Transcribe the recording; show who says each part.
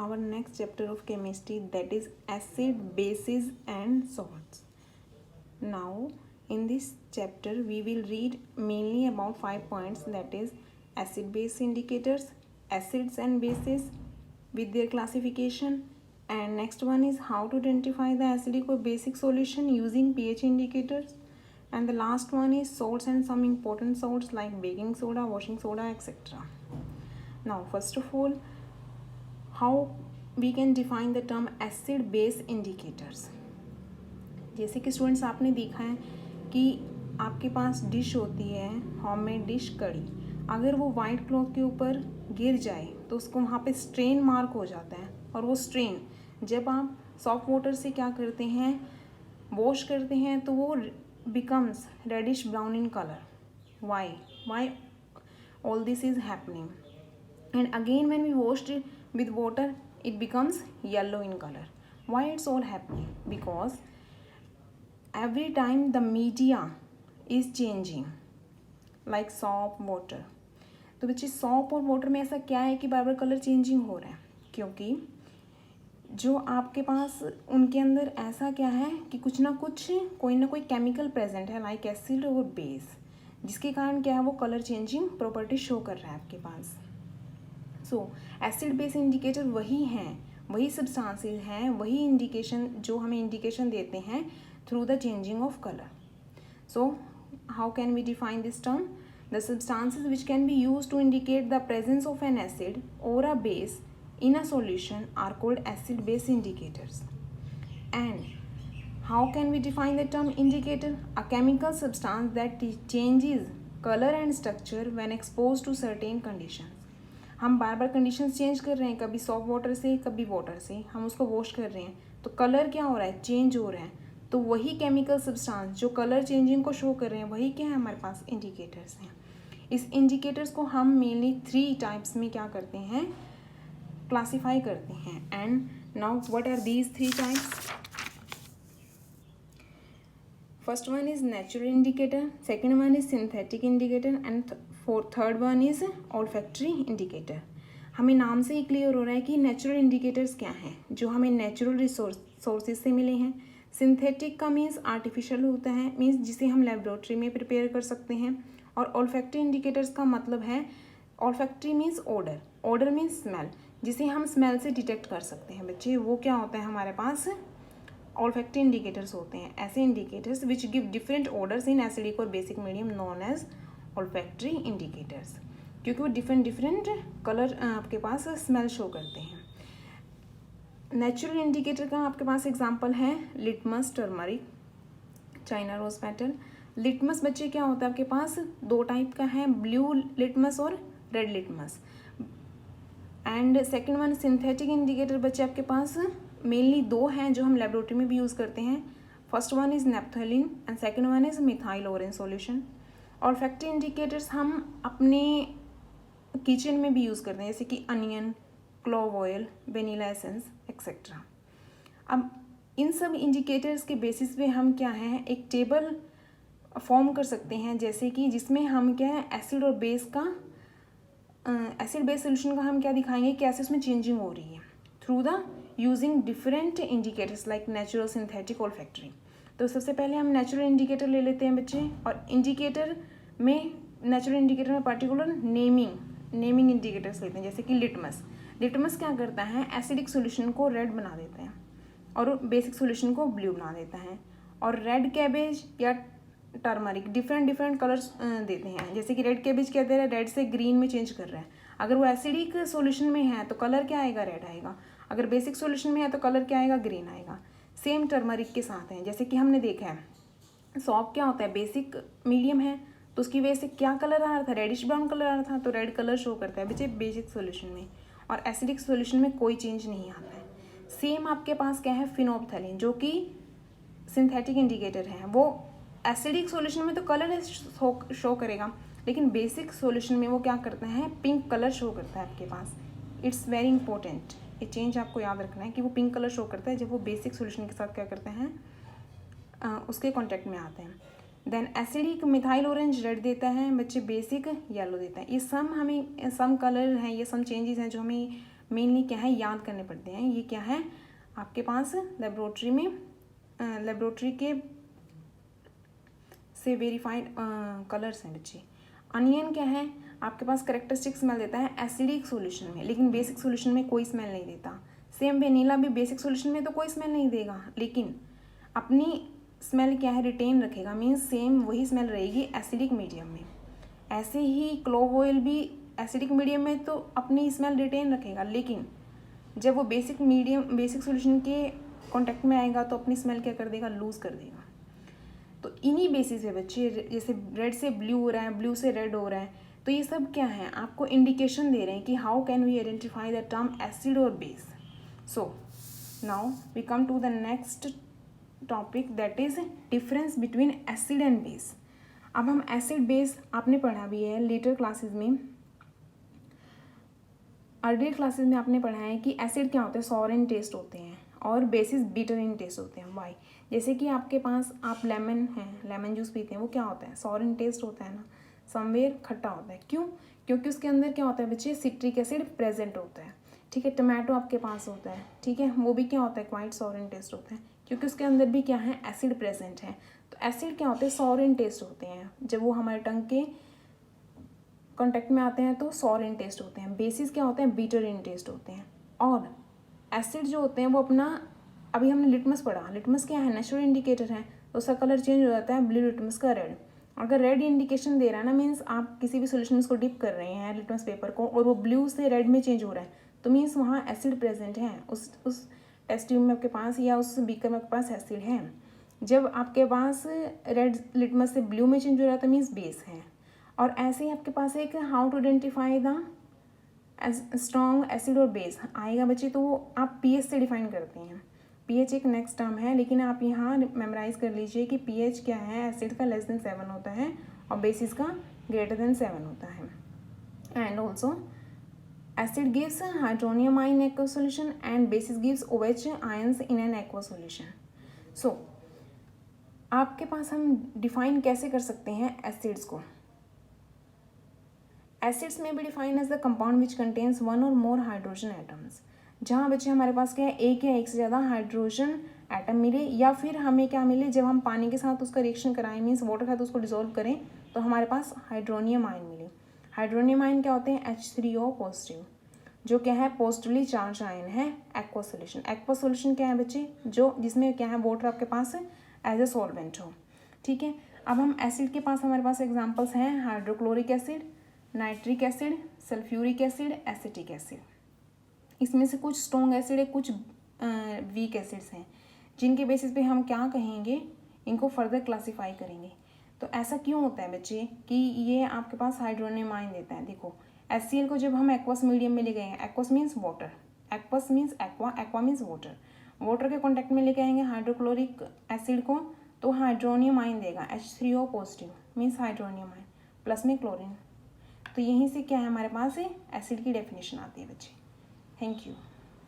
Speaker 1: our next chapter of chemistry, that is acid, bases and salts. Now in this chapter we will read mainly about 5 points, that is acid base indicators, acids and bases with their classification, and next one is how to identify the acidic or basic solution using pH indicators, and the last one is salts and some important salts like baking soda, washing soda, etc. Now first of all, how we can define the term acid base indicators. जैसे कि students आपने देखा है कि आपके पास dish होती है, homemade dish कड़ी, अगर वो वाइट क्लॉथ के ऊपर गिर जाए तो उसको वहाँ पे स्ट्रेन मार्क हो जाता है, और वो स्ट्रेन जब आप सॉफ्ट वाटर से क्या करते हैं, वॉश करते हैं, तो वो becomes reddish brown in colour. Why all this is happening, and again when we washed it with water it becomes yellow in color. Why it's all happening? Because every time the media is changing like soap, water. तो बच्चे shop और water में ऐसा क्या है कि बार बार colour changing हो रहा है? क्योंकि जो आपके पास उनके अंदर ऐसा क्या है कि कुछ ना कुछ कोई ना कोई केमिकल प्रेजेंट है लाइक एसिड और बेस, जिसके कारण क्या है वो कलर चेंजिंग प्रॉपर्टी शो कर रहा है आपके पास. सो एसिड बेस इंडिकेटर वही हैं, वही सब्सटेंसेस हैं, वही इंडिकेशन जो हमें इंडिकेशन देते हैं through the changing of colour. So how can we define this term? The substances which can be use to indicate the presence of an acid और a base in a solution are called acid base indicators. And how can we define the term indicator? A chemical substance that changes color and structure when exposed to certain conditions. हम बार बार conditions change कर रहे हैं, कभी soft water से कभी water से, हम उसको वॉश कर रहे हैं तो कलर क्या हो रहा है, चेंज हो रहा है. तो वही केमिकल सब्सटेंस जो कलर चेंजिंग को शो कर रहे हैं वही क्या है हमारे पास इंडिकेटर्स हैं. इस इंडिकेटर्स को हम मेनली 3 टाइप्स में क्या करते हैं, क्लासीफाई करते हैं. And now what are these 3 types? First one is natural indicator, second one is synthetic indicator, and third one is olfactory indicator. हमें नाम से ही क्लियर हो रहा है कि नेचुरल इंडिकेटर्स क्या हैं, जो हमें नेचुरल सोर्सेज से मिले हैं. सिंथेटिक का मीन्स आर्टिफिशियल होता है, मीन्स जिसे हम लेबोरेटरी में प्रिपेयर कर सकते हैं. और ऑल्फैक्टरी इंडिकेटर्स का मतलब है, olfactory means order, order means smell, जिसे हम स्मेल से डिटेक्ट कर सकते हैं. बच्चे वो क्या होता है हमारे पास, ऑल्फैक्टरी इंडिकेटर्स होते हैं. ऐसे indicators which give different orders in acidic और basic medium known as olfactory indicators, क्योंकि वो डिफरेंट कलर आपके पास स्मेल शो करते हैं. नेचुरल इंडिकेटर का आपके पास एग्जांपल है litmus, turmeric, China rose petal. Litmus बच्चे क्या होता है आपके पास, 2 टाइप का है, ब्लू लिटमस और red litmus. And second one synthetic indicator बच्चे आपके पास मेनली 2 हैं जो हम लेबोरेटरी में भी यूज़ करते हैं. First one is naphthalene and second one is methyl orange solution. Olfactory indicators हम अपने किचन में भी यूज़ करते हैं, जैसे कि onion, clove oil, vanilla essence etcetera. अब इन सब इंडिकेटर्स के बेसिस पे हम क्या है एक टेबल फॉर्म कर सकते हैं, जैसे कि जिसमें हम क्या है एसिड और बेस का एसिड बेस सोल्यूशन का हम क्या दिखाएंगे, कैसे उसमें चेंजिंग हो रही है through the using different indicators like natural, synthetic, olfactory. तो सबसे पहले हम नेचुरल इंडिकेटर ले लेते हैं बच्चे. और इंडिकेटर में, नेचुरल इंडिकेटर में पर्टिकुलर नेमिंग इंडिकेटर्स लेते हैं, जैसे कि लिटमस. लिटमस क्या करता है, एसिडिक सोल्यूशन को रेड बना देता है और बेसिक सोल्यूशन को ब्लू बना देता है. और रेड कैबेज या टर्मरिक डिफरेंट कलर्स देते हैं, जैसे कि रेड कैबेज क्या दे रहा है, रेड से ग्रीन में चेंज कर रहा है. अगर वो एसिडिक सोल्यूशन में है तो कलर क्या आएगा, रेड आएगा. अगर बेसिक सोल्यूशन में है तो कलर क्या आएगा, ग्रीन आएगा. सेम टर्मरिक के साथ है, जैसे कि हमने देखा है सॉप क्या होता है, बेसिक मीडियम है तो उसकी वजह से क्या कलर आ रहा था, रेडिश ब्राउन कलर आ रहा था, तो रेड कलर शो करता है बच्चे बेसिक सोल्यूशन में. और एसिडिक सोल्यूशन में कोई चेंज नहीं आता है. सेम आपके पास क्या है, फिनोल्फथालीन, जो कि सिंथेटिक इंडिकेटर है. वो एसिडिक सॉल्यूशन में तो कलर शो करेगा, लेकिन बेसिक सॉल्यूशन में वो क्या करता है, पिंक कलर शो करता है आपके पास. इट्स वेरी इंपॉर्टेंट, ये चेंज आपको याद रखना है कि वो पिंक कलर शो करता है जब वो बेसिक सॉल्यूशन के साथ क्या करते हैं, उसके कॉन्टेक्ट में आते हैं. Then acidic methyl orange red देता है बच्चे, बेसिक येलो देता है. ये सम हमें सम कलर हैं, ये सम चेंजेस हैं जो हमें मेनली क्या है याद करने पड़ते हैं। ये क्या है आपके पास लेबोरेटरी में लेबोरेटरी के से वेरीफाइड कलर्स हैं बच्चे। अनियन क्या है आपके पास करेक्टरिस्टिक स्मेल देता है एसिडिक सॉल्यूशन में, लेकिन बेसिक सॉल्यूशन में कोई स्मेल नहीं देता। सेम वेनिला भी बेसिक सॉल्यूशन में तो कोई स्मेल नहीं देगा, लेकिन अपनी स्मेल क्या है रिटेन रखेगा, मीन्स सेम वही स्मेल रहेगी एसिडिक मीडियम में। ऐसे ही क्लोव ऑयल भी एसिडिक मीडियम में तो अपनी स्मेल रिटेन रखेगा, लेकिन जब वो बेसिक सॉल्यूशन के कांटेक्ट में आएगा तो अपनी स्मेल क्या कर देगा, लूज़ कर देगा। तो इन्हीं बेसिस पे बच्चे, जैसे रेड से ब्लू हो रहा है, ब्लू से रेड हो रहा है, तो ये सब क्या है आपको इंडिकेशन दे रहे हैं कि how can we identify the term acid और base. So now we come to the next topic, that is difference between acid and base. अब हम एसिड बेस आपने पढ़ा भी है लेटर क्लासेस में, अर्लियर क्लासेस में आपने पढ़ा है कि एसिड क्या होते हैं, सॉर इन टेस्ट होते हैं और बेसिस बीटर इन टेस्ट होते हैं। वाई, जैसे कि आपके पास आप लेमन है, लेमन जूस पीते हैं, वो क्या होता है, सॉर इन टेस्ट होता है ना, समवेयर खट्टा होता है। क्यों? क्योंकि उसके अंदर क्या होता है बच्चे, सिट्रिक एसिड प्रेजेंट होता है। ठीक है, टमाटो आपके पास होता है, ठीक है, वो भी क्या होता है, क्वाइट सॉर इन टेस्ट होता है, क्योंकि उसके अंदर भी क्या है, एसिड प्रेजेंट है। तो एसिड क्या होते हैं, सॉर इन टेस्ट होते हैं, जब वो हमारे टंग के कॉन्टेक्ट में आते हैं तो सॉर इन टेस्ट होते हैं। बेसिस क्या होते हैं, बीटर इन टेस्ट होते हैं। और एसिड जो होते हैं वो अपना, अभी हमने लिटमस पढ़ा, लिटमस क्या है, नेचुरल इंडिकेटर है, तो उसका कलर चेंज हो जाता है, ब्लू लिटमस का रेड। अगर रेड इंडिकेशन दे रहा है ना, मीन्स आप किसी भी सोल्यूशन को डिप कर रहे हैं लिटमस पेपर को और वो ब्लू से रेड में चेंज हो रहा है, तो मीन्स वहाँ एसिड प्रेजेंट है, उस टेस्ट ट्यूब में आपके पास या उस बीकर में आपके पास एसिड है। जब आपके पास रेड लिटमस से ब्लू में चेंज हो रहा है तो मीन्स बेस है। और ऐसे ही आपके पास एक how to identify the strong acid और बेस आएगा बच्चे, तो वो आप पीएच से डिफाइन करते हैं। पीएच एक नेक्स्ट टर्म है, लेकिन आप यहाँ मेमोराइज कर लीजिए कि पीएच क्या है, एसिड का लेस देन 7 होता है और बेसिस का ग्रेटर देन 7 होता है। And also acid gives hydronium ion aqua solution and bases gives OH ions in an aqua solution. So आपके पास हम डिफाइन कैसे कर सकते हैं एसिड्स को। एसिड्स में भी define as the compound which contains one or more hydrogen atoms, जहाँ बच्चे हमारे पास क्या है, एक या एक से ज़्यादा हाइड्रोजन एटम मिले, या फिर हमें क्या मिले, जब हम पानी के साथ उसका रिएक्शन कराएं, मीन्स वाटर के साथ उसको डिसॉल्व करें, तो हमारे पास हाइड्रोनियम आयन मिले। हाइड्रोनियम आयन क्या होते हैं, H3O पॉजिटिव, जो क्या है पॉजिटिवली चार्ज आयन है। एक्वा सोल्यूशन, एक्वा सोल्यूशन क्या है बच्चे, जो जिसमें क्या है वाटर आपके पास एज ए सॉल्वेंट हो। ठीक है, अब हम एसिड के पास हमारे पास एग्जाम्पल्स हैं, hydrochloric acid, nitric acid, sulphuric acid, acetic acid. इसमें से कुछ स्ट्रॉन्ग एसिड है, कुछ वीक एसिड्स हैं, जिनके बेसिस पे हम क्या कहेंगे, इनको फर्दर क्लासीफाई करेंगे। तो ऐसा क्यों होता है बच्चे कि ये आपके पास हाइड्रोनियम आयन देता है। देखो HCl को जब हम एक्वस मीडियम में ले गए हैं, aqueous means water, aqueous means aqua, aqua means water, water के कॉन्टैक्ट में लेके आएंगे हाइड्रोक्लोरिक एसिड को, तो हाइड्रोनियम आयन देगा, H3O positive means hydronium ion, plus में क्लोरीन। तो यहीं से क्या है हमारे पास एसिड की डेफिनेशन आती है बच्चे। Thank you.